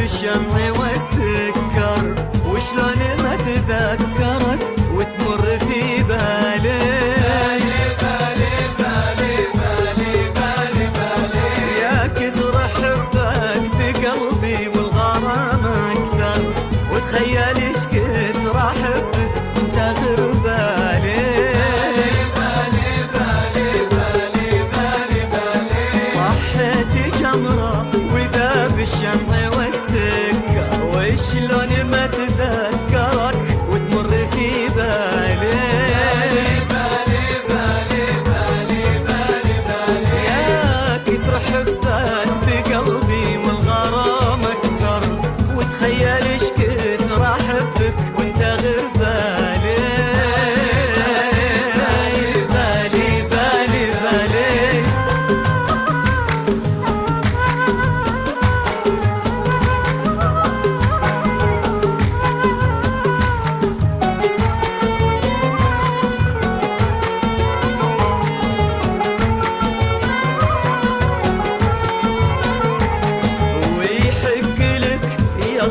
الشمع والسكر، وشلون ما تذكرك وتمر في بالي يا كثر حبك بقلبي والغرام اكثر، وتخيل ايش كثر احبك وانت غير بالي صحتي جمرة وذاب الشمع وشلون ما تذكرك وتمر في بالي يا كثر حبك بقلبي والغرام اكثر، وتخيل ايش كثر احبك وانت غير بالي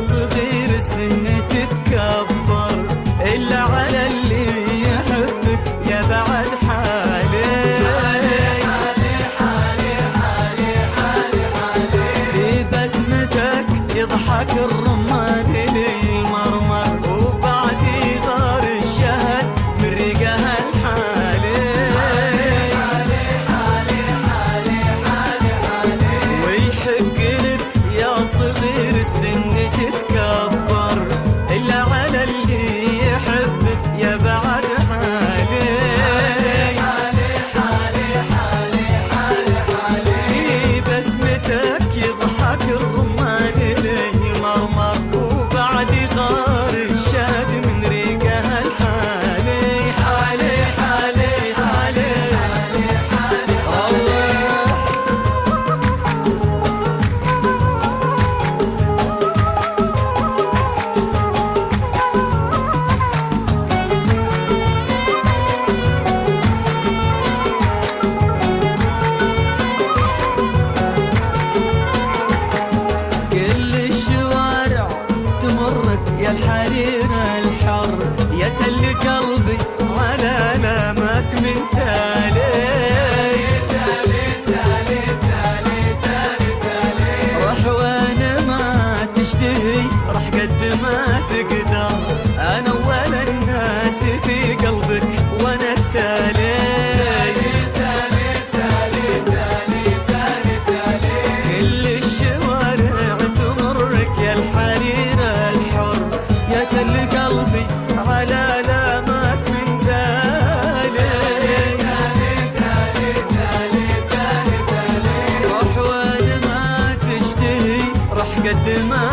صغير السن تتكبر إلا على اللي يحبك يا بعد حالي في بسمتك يضحك الرمان للمرمر، وبعد يغار الشهد من ريقها الحالي ويحق لك يا صغير السن تتكبر إلا على اللي يحبك يا بعد حالي في بسمتك يضحك الرمان للمرمر، وبعد يغار الشهد من ريقها الحالي حالي يا الحرير الحر يا تل قلبي على لامك من تالي روح وانا ما تشتهي راح قد ما تقدر، انا اول الناس في قلبك وانا التالي كل الشوارع تمرك يا الحرير الحر يا تل قلبي على لامك من تالي روح وانا ما تشتهي راح قد ما